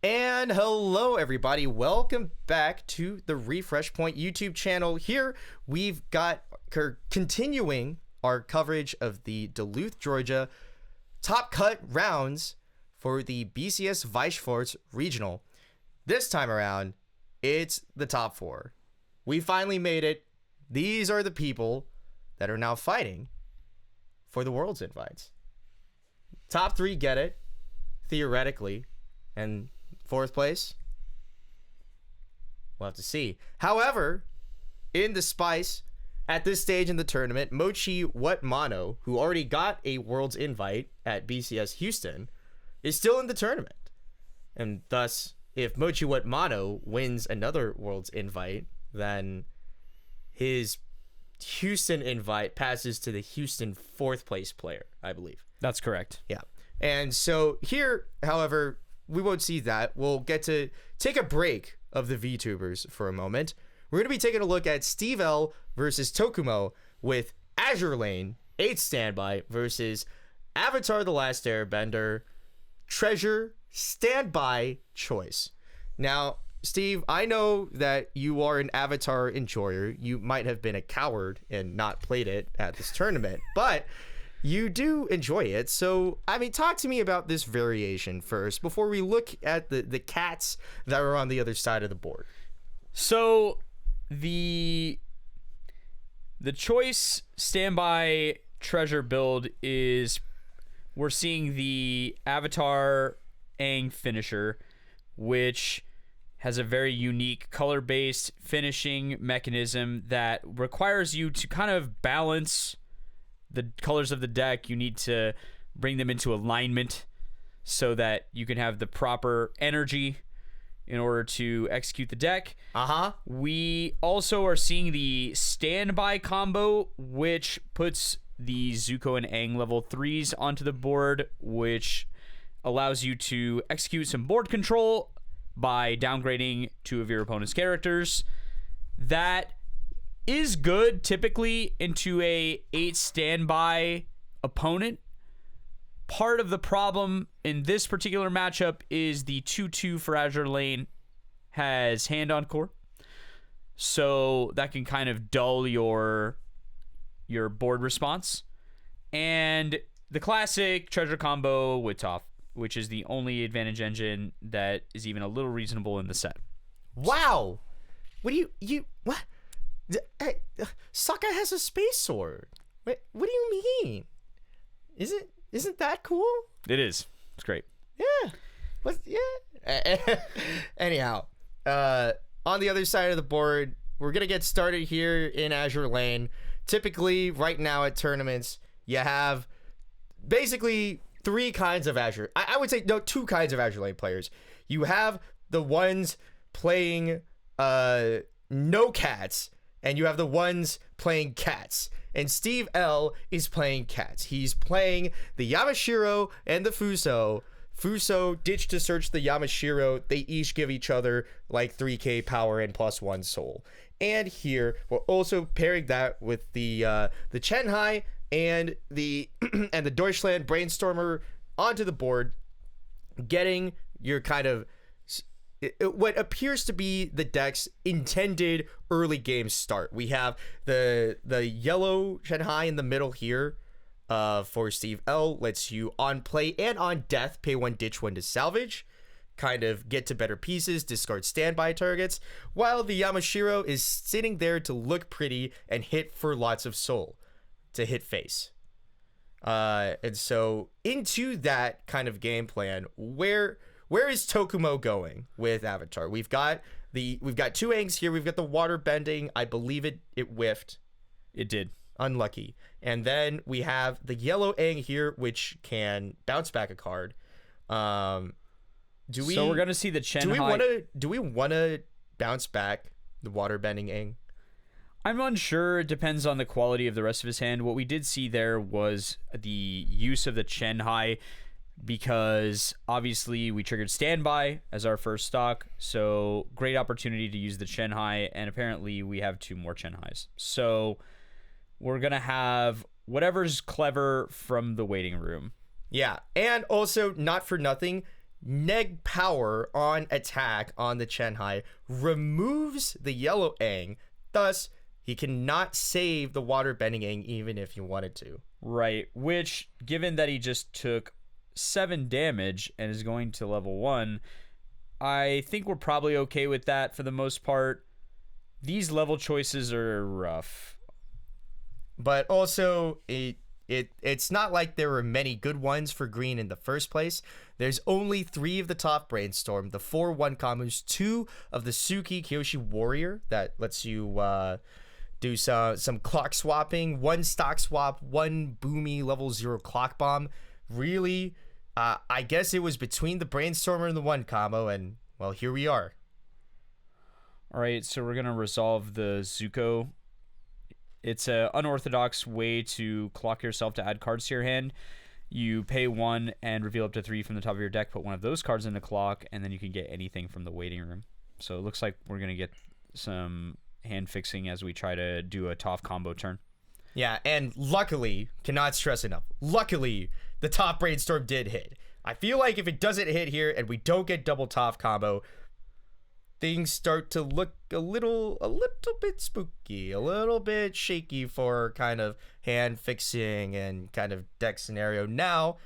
And hello, everybody. Welcome back to the Refresh Point YouTube channel. Here we've got continuing our coverage of the Duluth, Georgia top cut rounds for the BCS Weiß Schwarz Regional. This time around, it's the top four. We finally made it. These are the people that are now fighting for the world's invites. Top three get it, theoretically, and fourth place, we'll have to see. However, in the spice, at this stage in the tournament, Mochi Wetmano, who already got a world's invite at BCS Houston, is still in the tournament. And thus, if Mochi Wetmano wins another world's invite, then his Houston invite passes to the Houston fourth place player, I believe. That's correct. Yeah. And so here, however, we won't see that. We'll get to take a break of the VTubers for a moment. We're going to be taking a look at Steve L versus TOKUMO with Azur Lane, 8 standby, versus Avatar The Last Airbender, Treasure standby choice. Now, Steve, I know that you are an Avatar enjoyer. You might have been a coward and not played it at this tournament, but you do enjoy it. So, I mean, talk to me about this variation first before we look at the cats that are on the other side of the board. So, the choice standby treasure build is, we're seeing the Avatar Aang finisher, which has a very unique color-based finishing mechanism that requires you to kind of balance the colors of the deck. You need to bring them into alignment so that you can have the proper energy in order to execute the deck. We also are seeing the standby combo, which puts the Zuko and Aang level 3s onto the board, which allows you to execute some board control by downgrading 2 of your opponent's characters. That is good typically into a 8 standby opponent. Part of the problem in this particular matchup is the 2/2 for Azur Lane has hand on core, so that can kind of dull your board response. And the classic treasure combo with Toph, which is the only advantage engine that is even a little reasonable in the set. Wow. What do what? Sokka has a space sword. What do you mean? Isn't that cool? It is. It's great. Yeah. Anyhow, on the other side of the board, we're going to get started here in Azur Lane. Typically, right now at tournaments, you have basically 3 kinds of Azur. I would say, no, 2 kinds of Azur Lane players. You have the ones playing no cats, and you have the ones playing cats. And Steve L is playing cats. He's playing the Yamashiro and the Fuso. Fuso ditched to search the Yamashiro. They each give each other like 3k power and +1 soul. And here we're also pairing that with the Chenhai and the and the Deutschland Brainstormer onto the board, getting your kind of what appears to be the deck's intended early game start. We have the yellow Chenhai in the middle here for Steve L. Lets you on play and on death pay 1, ditch 1 to salvage, kind of get to better pieces, discard standby targets, while the Yamashiro is sitting there to look pretty and hit for lots of soul to hit face. And so into that kind of game plan, where is TOKUMO going with Avatar? We've got 2 Aangs here. We've got the water bending. I believe it whiffed. It did. Unlucky. And then we have the yellow Aang here, which can bounce back a card. So we're gonna see the Chenhai. Do we want to bounce back the water bending Aang? I'm unsure. It depends on the quality of the rest of his hand. What we did see there was the use of the Chenhai, because obviously we triggered standby as our first stock, so great opportunity to use the Chenhai, and apparently we have 2 more Chenhais. So we're gonna have whatever's clever from the waiting room. Yeah, and also, not for nothing, neg power on attack on the Chenhai, removes the yellow Aang, thus he cannot save the water bending Aang even if he wanted to. Right, which, given that he just took 7 damage and is going to level 1, I think we're probably okay with that for the most part. These level choices are rough. But also, it's not like there were many good ones for green in the first place. There's only 3 of the top Brainstorm, the 4 1 combos, 2 of the Suki Kyoshi Warrior that lets you do some clock swapping, 1 stock swap, 1 Boomy level 0 clock bomb. Really, I guess it was between the Brainstormer and the 1 combo, and well, here we are. All right, so we're going to resolve the Zuko. It's an unorthodox way to clock yourself to add cards to your hand. You pay 1 and reveal up to 3 from the top of your deck, put one of those cards in the clock, and then you can get anything from the waiting room. So it looks like we're going to get some hand fixing as we try to do a Toph combo turn. Yeah, and luckily, cannot stress enough, luckily, the top Brainstorm did hit. I feel like if it doesn't hit here and we don't get double Toph combo, things start to look a little bit spooky, a little bit shaky for kind of hand fixing and kind of deck scenario. Now,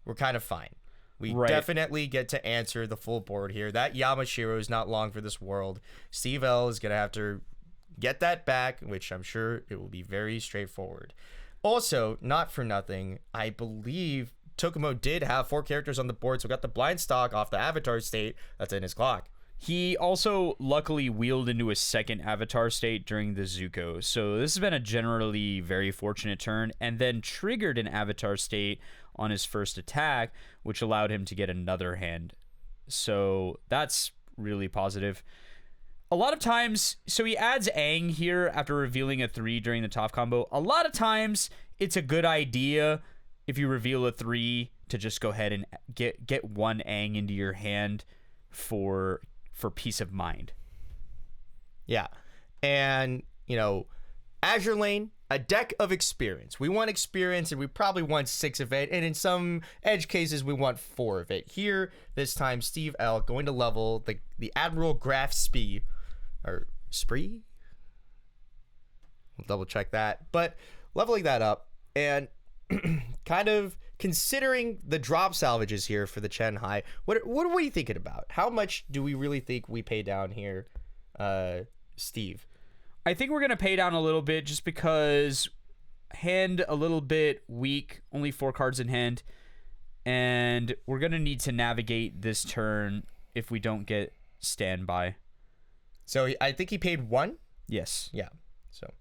we're kind of fine. We definitely get to answer the full board here. That Yamashiro is not long for this world. Steve L is going to have to get that back, which I'm sure it will be very straightforward. Also, not for nothing, I believe TOKUMO did have 4 characters on the board, so we got the blind stock off the avatar state that's in his clock. He also luckily wheeled into a second avatar state during the Zuko, so this has been a generally very fortunate turn, and then triggered an avatar state on his first attack, which allowed him to get another hand. So that's really positive. A lot of times, so he adds Aang here after revealing a 3 during the Toph combo. A lot of times, it's a good idea if you reveal a 3 to just go ahead and get 1 Aang into your hand for peace of mind. Yeah. And, Azur Lane, a deck of experience. We want experience, and we probably want 6 of it, and in some edge cases, we want 4 of it. Here, this time, Steve L going to level the Admiral Graf Spee, or Spree? We'll double check that. But leveling that up, and kind of considering the drop salvages here for the Chenhai, what are you thinking about? How much do we really think we pay down here, Steve? I think we're going to pay down a little bit just because hand a little bit weak, only 4 cards in hand, and we're going to need to navigate this turn if we don't get standby. So I think he paid 1? Yes. Yeah. So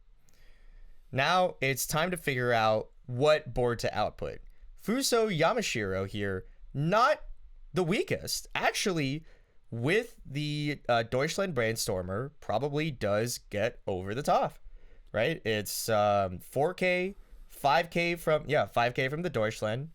now it's time to figure out what board to output. Fuso Yamashiro here, not the weakest. Actually, with the Deutschland Brainstormer, probably does get over the top, right? It's 4K, 5K from the Deutschland,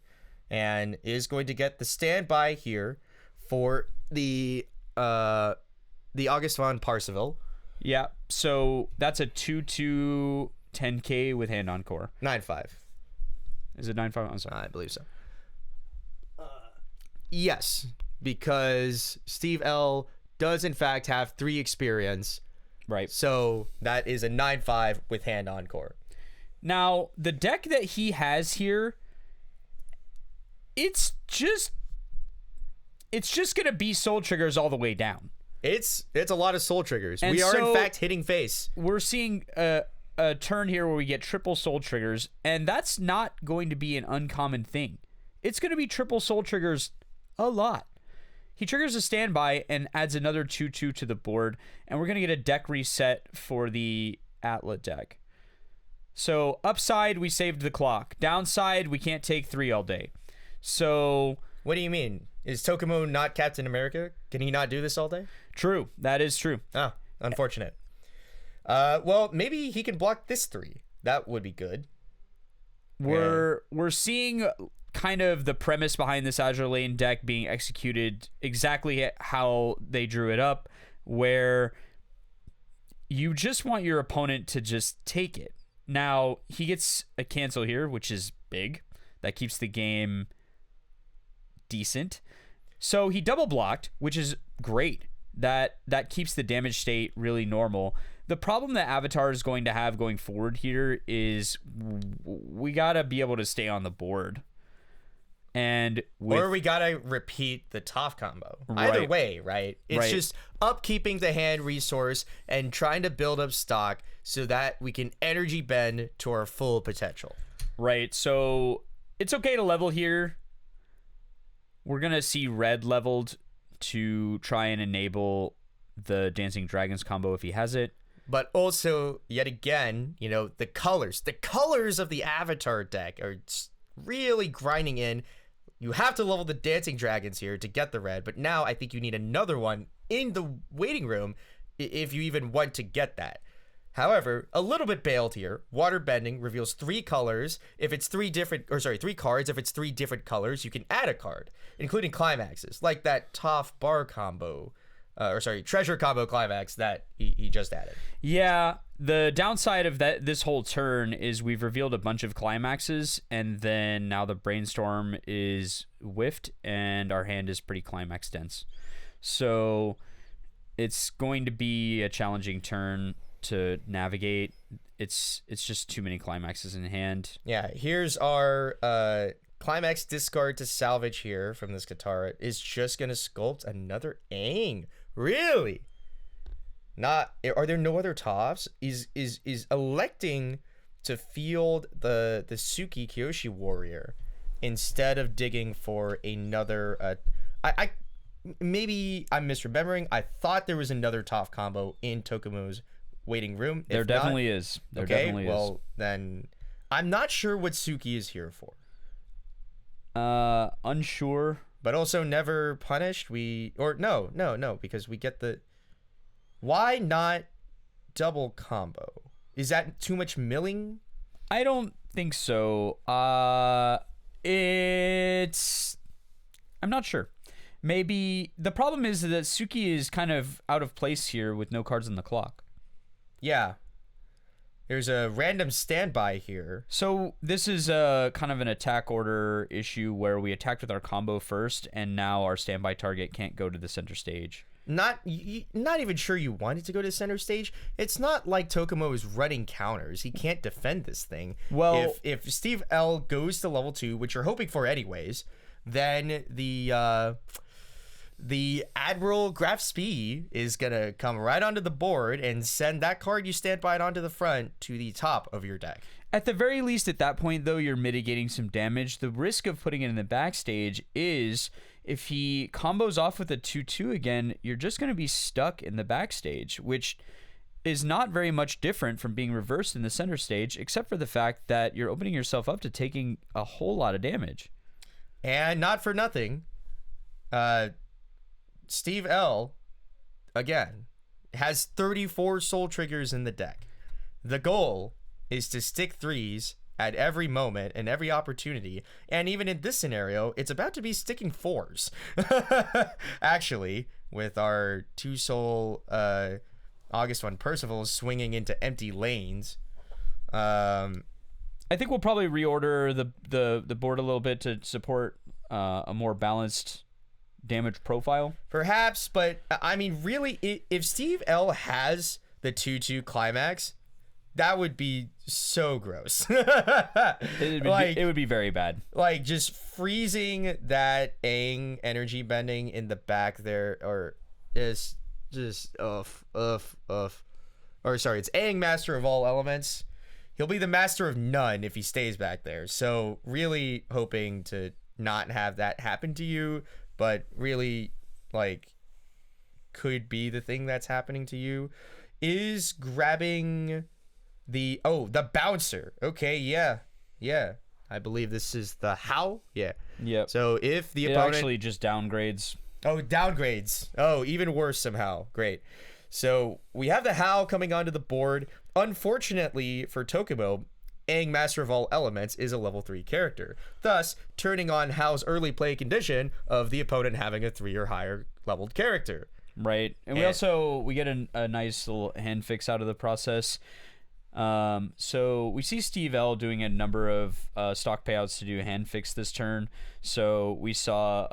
and is going to get the standby here for the August von Parsifal. Yeah, so that's a 2/2 10K with hand encore. 9/5. Is it 9/5? I'm sorry. I believe so. Yes, because Steve L does in fact have 3 experience. Right. So that is a 9/5 with hand encore. Now, the deck that he has here, it's just going to be soul triggers all the way down. It's a lot of soul triggers. And we are so in fact hitting face. We're seeing a turn here where we get triple soul triggers, and that's not going to be an uncommon thing. It's going to be triple soul triggers a lot. He triggers a standby and adds another 2/2 to the board, and we're going to get a deck reset for the Atla deck. So upside, we saved the clock. Downside, we can't take 3 all day. So what do you mean? Is TOKUMO not Captain America? Can he not do this all day? True. That is true. Oh, unfortunate. Well, maybe he can block this 3. That would be good. We're seeing kind of the premise behind this Azur Lane deck being executed exactly how they drew it up, where you just want your opponent to just take it. Now, he gets a cancel here, which is big. That keeps the game decent. So he double blocked, which is great. That keeps the damage state really normal. The problem that Avatar is going to have going forward here is we gotta be able to stay on the board. And or we gotta repeat the Toph combo. Either way, right? It's just upkeeping the hand resource and trying to build up stock so that we can energy bend to our full potential. Right. So it's okay to level here. We're gonna see red leveled to try and enable the Dancing Dragons combo if he has it. But also, yet again, you know, the colors of the Avatar deck are really grinding in. You have to level the Dancing Dragons here to get the red, but now I think you need another one in the waiting room if you even want to get that. However, a little bit bailed here. Water Bending reveals 3 colors. If it's 3 cards. If it's 3 different colors, you can add a card, including climaxes, like that Toph bar combo. Treasure combo climax that he just added. Yeah, the downside of this whole turn is we've revealed a bunch of climaxes, and then now the brainstorm is whiffed, and our hand is pretty climax dense. So it's going to be a challenging turn to navigate. It's just too many climaxes in hand. Yeah, here's our climax discard to salvage here from this Katara. Is just gonna sculpt another Aang. Really? Are there no other tops? Is electing to field the Suki Kyoshi warrior instead of digging for another maybe I'm misremembering. I thought there was another Toph combo in Tokumo's waiting room. There definitely is. Well, then I'm not sure what Suki is here for. Unsure. But also never punished. No, because we get the. Why not double combo? Is that too much milling? I don't think so. I'm not sure. Maybe the problem is that Suki is kind of out of place here with no cards on the clock. Yeah. There's a random standby here. So this is a kind of an attack order issue where we attacked with our combo first, and now our standby target can't go to the center stage. Not even sure you wanted to go to center stage. It's not like Tokumo is running counters. He can't defend this thing. Well, if Steve L goes to level 2, which you're hoping for anyways, then the Admiral Graf Spee is going to come right onto the board and send that card you stand by it onto the front to the top of your deck. At the very least, at that point, though, you're mitigating some damage. The risk of putting it in the backstage is if he combos off with a 2-2 again, you're just going to be stuck in the backstage, which is not very much different from being reversed in the center stage, except for the fact that you're opening yourself up to taking a whole lot of damage. And not for nothing, Steve L, again, has 34 soul triggers in the deck. The goal is to stick 3s at every moment and every opportunity. And even in this scenario, it's about to be sticking 4s. Actually, with our 2 soul August 1 Percival swinging into empty lanes. I think we'll probably reorder the board a little bit to support a more balanced damage profile. Perhaps, but I mean, really, if Steve L has the 2-2 climax, that would be so gross. It would be very bad. Like, just freezing that Aang energy bending in the back there, or is just Or sorry, it's Aang, master of all elements. He'll be the master of none if he stays back there. So really hoping to not have that happen to you, but really, like, could be the thing that's happening to you, is grabbing the bouncer. Okay, yeah. I believe this is the how. Yeah. Yep. So if the opponent actually just downgrades. Oh, downgrades. Oh, even worse somehow. Great. So we have the how coming onto the board. Unfortunately for Tokumo, Aang, Master of All Elements, is a level 3 character, thus turning on Hao's early play condition of the opponent having a 3 or higher leveled character. Right. And we get a nice little hand fix out of the process. So we see Steve L doing a number of stock payouts to do hand fix this turn. So we saw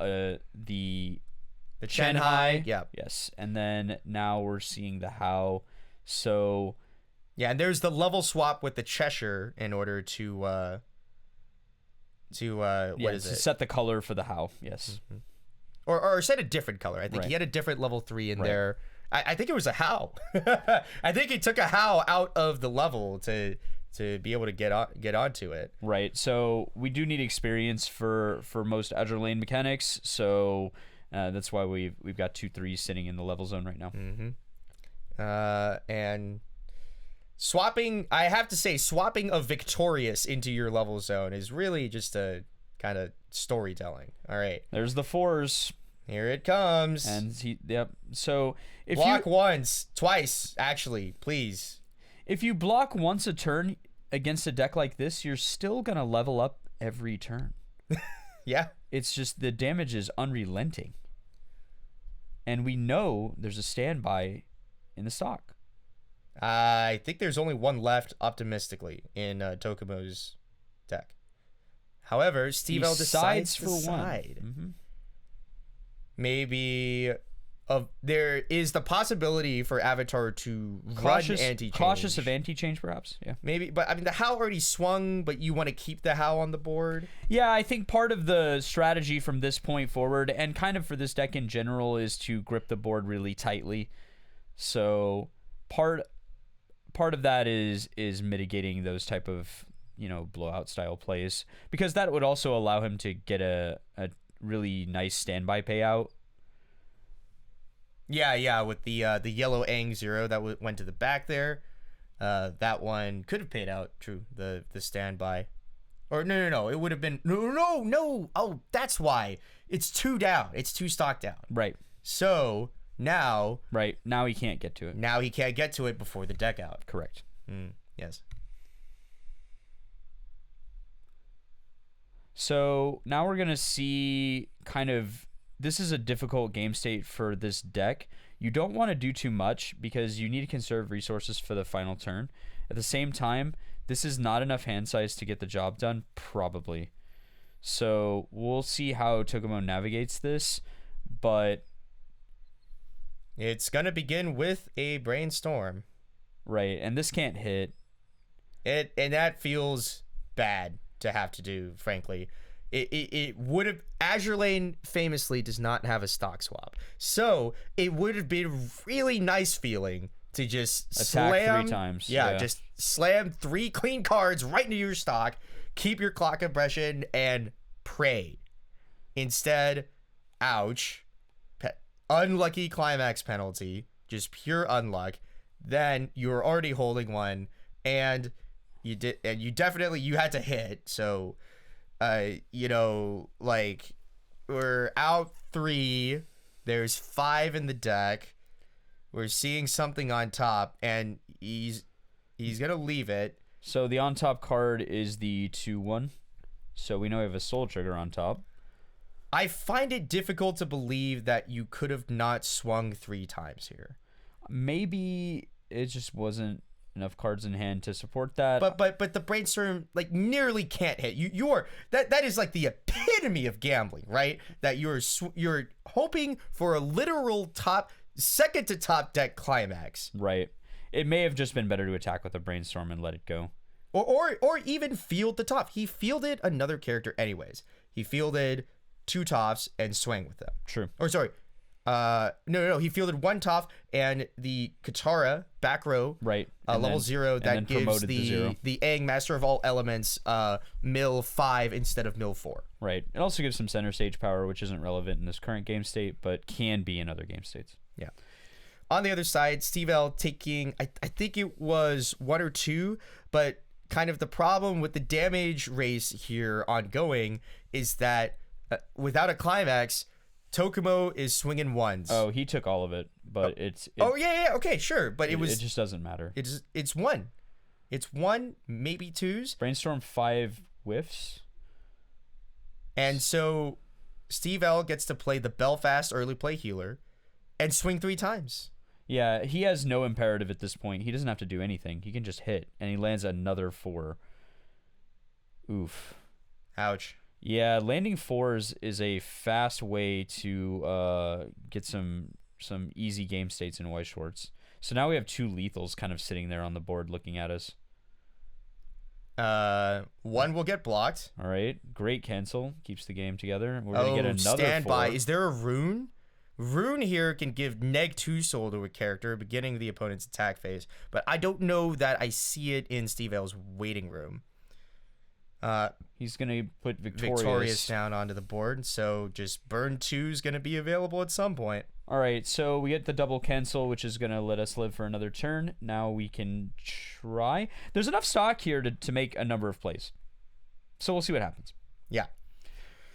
the Chen Hai. Yeah. Yes. And then now we're seeing the How. So yeah, and there's the level swap with the Cheshire in order to what is it? Set the color for the How. Yes. Mm-hmm. Or set a different color. I think he had a different level 3 in there. I think it was a How. I think he took a How out of the level to be able to get onto it. Right. So we do need experience for most Azur Lane mechanics. So that's why we've got 2-3s sitting in the level zone right now. Mm-hmm. And swapping, I have to say, swapping a Victorious into your level zone is really just a kind of storytelling. All right. There's the 4s. Here it comes. And yep. So if block once, twice, actually, please. If you block once a turn against a deck like this, you're still gonna level up every turn. Yeah. It's just the damage is unrelenting. And we know there's a standby in the stock. I think there's only one left, optimistically, in TOKUMO's deck. However, Steve L decides for one. Mm-hmm. Maybe there is the possibility for Avatar to run anti-change. Cautious of anti-change, perhaps. Yeah. Maybe, but I mean, the How already swung, but you want to keep the How on the board? Yeah, I think part of the strategy from this point forward, and kind of for this deck in general, is to grip the board really tightly. So part of that is mitigating those type of, blowout style plays, because that would also allow him to get a really nice standby payout. Yeah, with the yellow Aang 0 that went to the back there. That one could have paid out, true, the standby. Or no, it would have been no. Oh, that's why. It's 2 down. It's 2 stock down. Right. So now he can't get to it. Now he can't get to it before the deck out. Correct. Yes. So now we're going to see this is a difficult game state for this deck. You don't want to do too much because you need to conserve resources for the final turn. At the same time, this is not enough hand size to get the job done, probably. So we'll see how TOKUMO navigates this, but it's going to begin with a brainstorm. Right, and this can't hit. And that feels bad to have to do, frankly. It would have, Azur Lane famously does not have a stock swap, so it would have been a really nice feeling to just attack slam 3 times. Yeah, just slam 3 clean cards right into your stock, keep your clock impression, and pray. Instead, ouch, unlucky climax penalty, just pure unluck. Then you're already holding one, and you had to hit. So, we're out 3. There's 5 in the deck. We're seeing something on top, and he's gonna leave it. So the on top card is the 2/1. So we know we have a Soul Trigger on top. I find it difficult to believe that you could have not swung 3 times here. Maybe it just wasn't enough cards in hand to support that. But the brainstorm nearly can't hit. You're that is like the epitome of gambling, right? That you're hoping for a literal second to top deck climax. Right. It may have just been better to attack with a brainstorm and let it go. Or even field the top. He fielded another character anyways. He fielded 2 tops and swang with them. True. Or sorry. No. He fielded 1 top and the Katara back row. Right. Level 0 that gives the Aang Master of All Elements mill 5 instead of mill 4. Right. It also gives some center stage power, which isn't relevant in this current game state, but can be in other game states. Yeah. On the other side, Steve L taking, I think it was 1 or 2, but kind of the problem with the damage race here ongoing is that without a climax, TOKUMO is swinging 1s. Oh, he took all of it, but okay, sure, but it just doesn't matter. It's 1. It's 1, maybe 2s. Brainstorm 5 whiffs. And so Steve L gets to play the Belfast early play healer and swing 3 times. Yeah, he has no imperative at this point. He doesn't have to do anything. He can just hit, and he lands another 4. Oof. Ouch. Yeah, landing 4s is a fast way to get some easy game states in Weiß Schwarz. So now we have 2 lethals kind of sitting there on the board looking at us. One will get blocked. All right, great cancel. Keeps the game together. We're going to get another standby. 4. Is there a rune? Rune here can give -2 soul to a character beginning of the opponent's attack phase, but I don't know that I see it in Steve L's waiting room. He's going to put Victorious down onto the board, so just burn 2 is going to be available at some point. All right, so we get the double cancel, which is going to let us live for another turn. Now we can try. There's enough stock here to make a number of plays, so we'll see what happens. Yeah.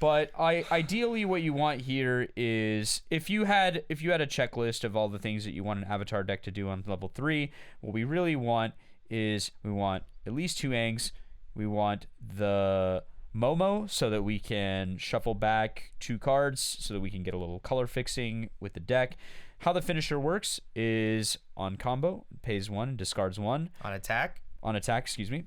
But ideally, what you want here is if you had a checklist of all the things that you want an Avatar deck to do on level 3, what we really want is we want at least 2 Angs. We want the Momo so that we can shuffle back 2 cards so that we can get a little color fixing with the deck. How the finisher works is on combo, pays 1 and discards 1. On attack, excuse me.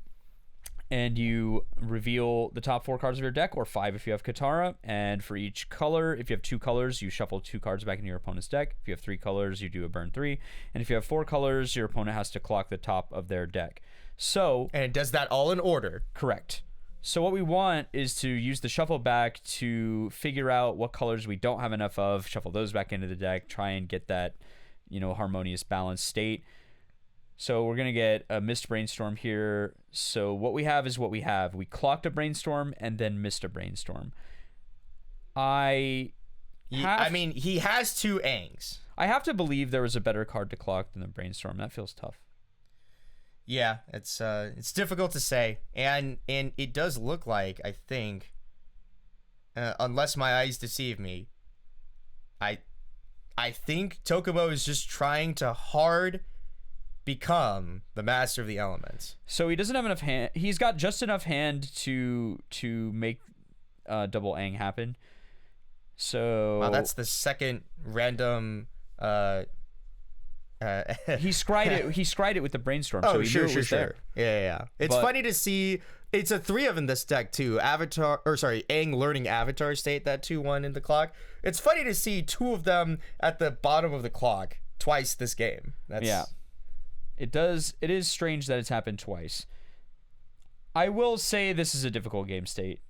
And you reveal the top 4 cards of your deck, or 5 if you have Katara. And for each color, if you have 2 colors, you shuffle 2 cards back into your opponent's deck. If you have 3 colors, you do a burn 3. And if you have 4 colors, your opponent has to clock the top of their deck. So, and it does that all in order. Correct. So what we want is to use the shuffle back to figure out what colors we don't have enough of, shuffle those back into the deck, try and get that, harmonious balanced state. So we're going to get a missed brainstorm here. So what we have is what we have. We clocked a brainstorm and then missed a brainstorm. He has 2 Angs. I have to believe there was a better card to clock than the brainstorm. That feels tough. Yeah, it's difficult to say, and it does look like, I think, unless my eyes deceive me, I think TOKUMO is just trying to hard become the master of the elements. So he doesn't have enough hand. He's got just enough hand to make double Ang happen. So wow, that's the second random. He scryed it. He scryed it with the brainstorm. Oh, so he sure. knew it was there. Yeah. It's funny to see. It's a 3 of in this deck too. Aang learning Avatar state, that 2/1 in the clock. It's funny to see 2 of them at the bottom of the clock twice this game. Yeah. It is strange that it's happened twice. I will say this is a difficult game state.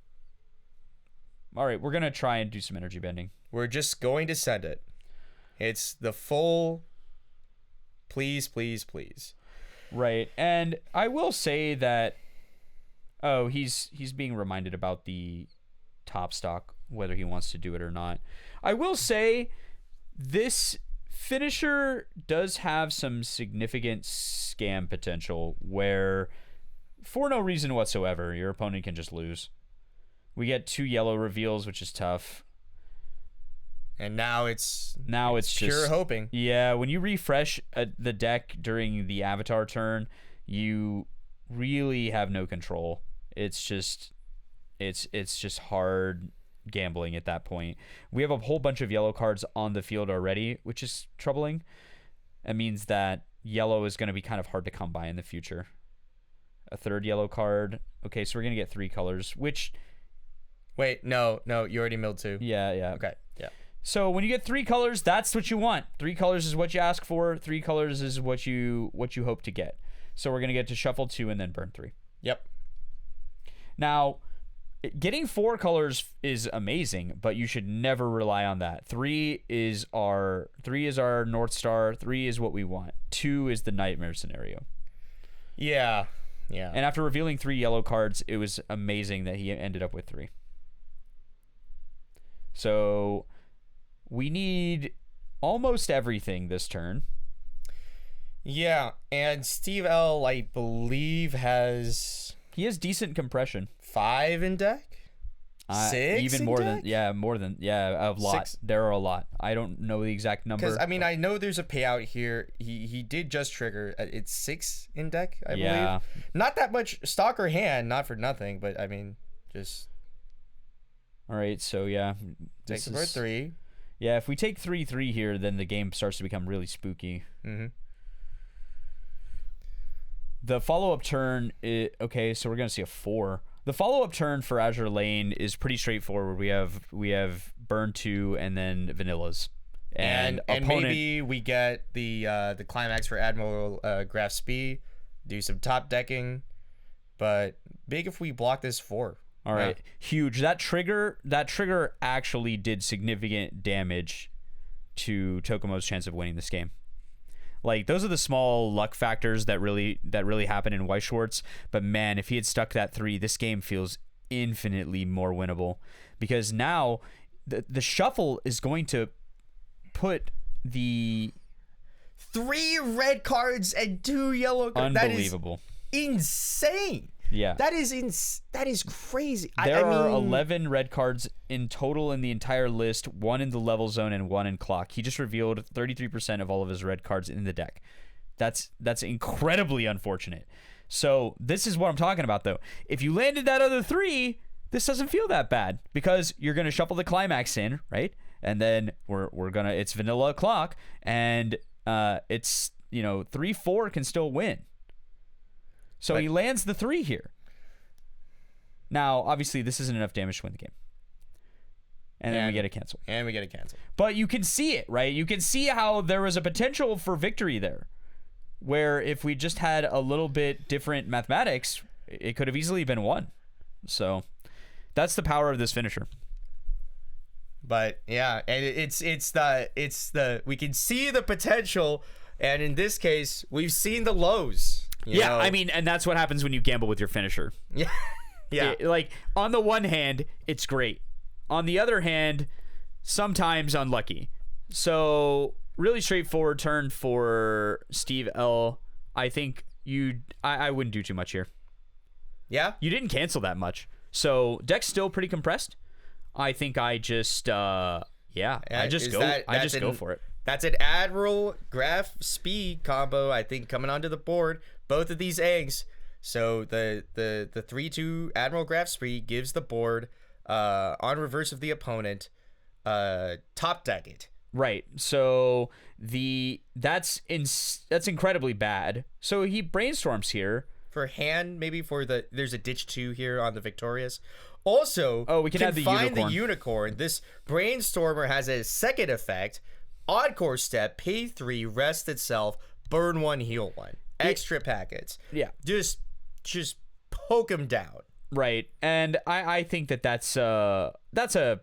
All right, we're gonna try and do some energy bending. We're just going to send it. It's the full. Please. Right, and I will say that. Oh, he's being reminded about the top stock, whether he wants to do it or not. I will say this finisher does have some significant scam potential where, for no reason whatsoever, your opponent can just lose. We get 2 yellow reveals, which is tough. And now it's pure just hoping. Yeah, when you refresh the deck during the Avatar turn, you really have no control. It's just hard gambling at that point. We have a whole bunch of yellow cards on the field already, which is troubling. It means that yellow is going to be kind of hard to come by in the future. A 3rd yellow card. Okay, so we're going to get 3 colors, which... Wait, no, you already milled 2. Yeah. Okay, yeah. So when you get 3 colors, that's what you want. 3 colors is what you ask for. 3 colors is what you hope to get. So we're going to get to shuffle 2 and then burn 3. Yep. Now, getting 4 colors is amazing, but you should never rely on that. 3 is our North Star. 3 is what we want. 2 is the nightmare scenario. Yeah. And after revealing 3 yellow cards, it was amazing that he ended up with 3. So we need almost everything this turn. Yeah, and Steve L, I believe, he has decent compression. 5 in deck? 6? Even more than a lot. 6? There are a lot. I don't know the exact number. Because I know there's a payout here. He did just trigger. It's 6 in deck, I believe. Not that much stock or hand, not for nothing, but just. All right, so yeah, Take the burn 3. Yeah, if we take 3-3 here, then the game starts to become really spooky. Mm-hmm. The follow-up turn, okay, so we're going to see a 4. The follow-up turn for Azur Lane is pretty straightforward. We have burn 2 and then vanillas. And maybe we get the climax for Admiral Graf Spee, do some top decking, but big if we block this 4. All right, huge. That trigger actually did significant damage to TOKUMO's chance of winning this game. Like, those are the small luck factors that really happen in Weiß Schwarz. But man, if he had stuck that 3, this game feels infinitely more winnable, because now the shuffle is going to put the 3 red cards and 2 yellow cards. Unbelievable. That is insane. Yeah. That is crazy. There are 11 red cards in total in the entire list, 1 in the level zone and 1 in clock. He just revealed 33% of all of his red cards in the deck. That's incredibly unfortunate. So this is what I'm talking about, though. If you landed that other 3, this doesn't feel that bad, because you're going to shuffle the climax in, right? And then it's vanilla clock, and it's, 3-4 can still win. So he lands the 3 here. Now, obviously, this isn't enough damage to win the game. And then we get a cancel. But you can see it, right? You can see how there was a potential for victory there, where if we just had a little bit different mathematics, it could have easily been won. So that's the power of this finisher. But yeah, and it's the we can see the potential, and in this case, we've seen the lows. You know? I mean, and that's what happens when you gamble with your finisher. Yeah. Yeah. Like, on the one hand, it's great. On the other hand, sometimes unlucky. So, really straightforward turn for Steve L. I think I wouldn't do too much here. Yeah? You didn't cancel that much. So, deck's still pretty compressed. I think I just I just go for it. That's an Admiral Graf Spee combo, I think, coming onto the board. Both of these eggs. So the 3-2 Admiral Graf Spee gives the board on reverse of the opponent top deck it. Right. So that's incredibly bad. So he brainstorms here. For hand, maybe there's a ditch 2 here on the victorious. Also, we can add the unicorn. This brainstormer has a second effect. Encore step, pay 3, rest itself, burn 1, heal 1. Extra packets. Yeah. Just poke him down. Right. And I think that's a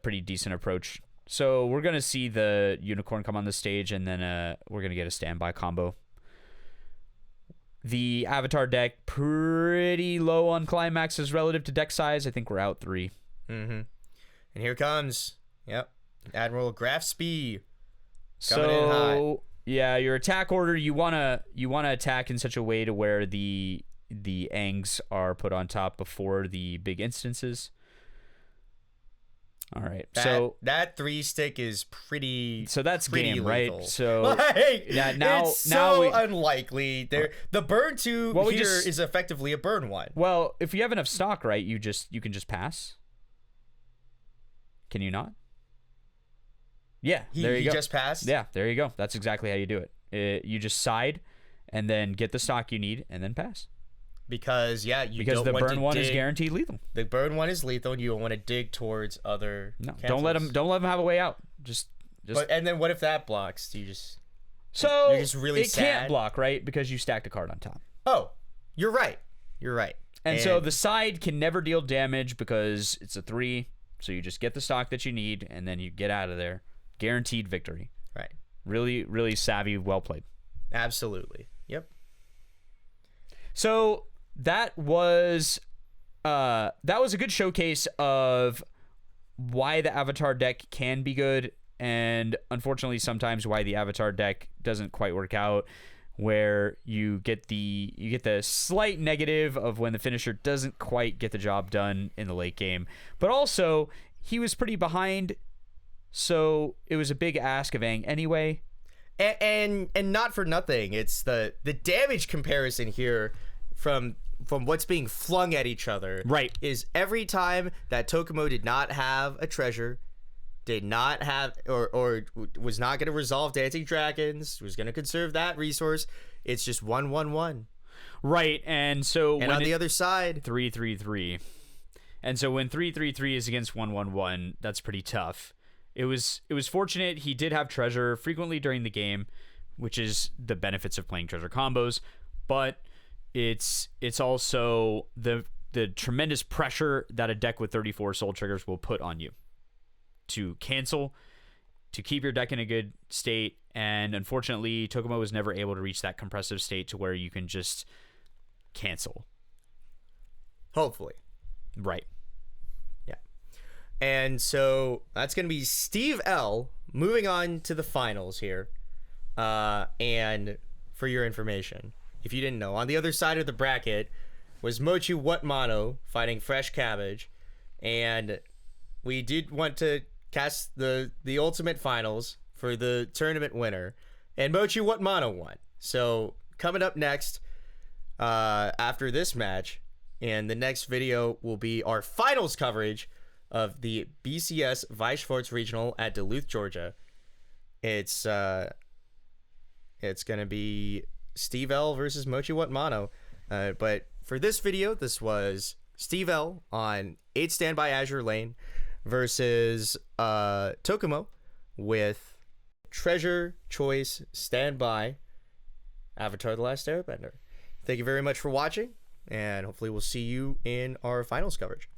pretty decent approach. So we're going to see the unicorn come on the stage, and then we're going to get a standby combo. The Avatar deck, pretty low on climaxes relative to deck size. I think we're out 3. Mm-hmm. And here comes, Admiral Graf Spee. So yeah, your attack order, you wanna attack in such a way to where the Angs are put on top before the big instances. All right, so that 3 stick is pretty. So that's pretty game, lethal. right? So it's unlikely. The burn 2 is effectively a burn 1. Well, if you have enough stock, right, you can just pass. Can you not? Yeah, there you go. He just passed? Yeah, there you go. That's exactly how you do it. You just side and then get the stock you need and then pass. Because, because the burn 1 is guaranteed lethal. The burn 1 is lethal, and you don't want to dig towards other cancels. Don't let him have a way out. Just and then what if that blocks? You're just really sad? It can't block, right? Because you stacked a card on top. Oh, you're right. And so the side can never deal damage because it's a 3, so you just get the stock that you need, and then you get out of there. Guaranteed victory. Right. Really, really savvy, well played. Absolutely. Yep. So that was a good showcase of why the Avatar deck can be good, and unfortunately sometimes why the Avatar deck doesn't quite work out, where you get the slight negative of when the finisher doesn't quite get the job done in the late game. But also, he was pretty behind, so it was a big ask of Aang anyway. And not for nothing, it's the damage comparison here from what's being flung at each other. Right. Is every time that TOKUMO did not have a treasure, did not have or was not going to resolve Dancing Dragons, was going to conserve that resource. It's just 1-1-1. Right, and so and on the other side, 3-3-3. And so when 3-3-3 is against 1-1-1, that's pretty tough. It was fortunate he did have treasure frequently during the game, which is the benefits of playing treasure combos, but it's also the tremendous pressure that a deck with 34 soul triggers will put on you to cancel, to keep your deck in a good state, and unfortunately TOKUMO was never able to reach that compressive state to where you can just cancel. Hopefully. Right. Yeah. And so that's going to be Steve L moving on to the finals here. And for your information, if you didn't know, on the other side of the bracket was Mochi Whatmano fighting Fresh Cabbage. And we did want to cast the ultimate finals for the tournament winner. And Mochi Whatmano won. So coming up next, after this match, and the next video will be our finals coverage of the BCS Weiß Schwarz Regional at Duluth, Georgia. It's going to be Steve L versus Mochi Whatmano. But for this video, this was Steve L on 8 Standby Azur Lane versus TOKUMO with Treasure Choice Standby Avatar The Last Airbender. Thank you very much for watching, and hopefully we'll see you in our finals coverage.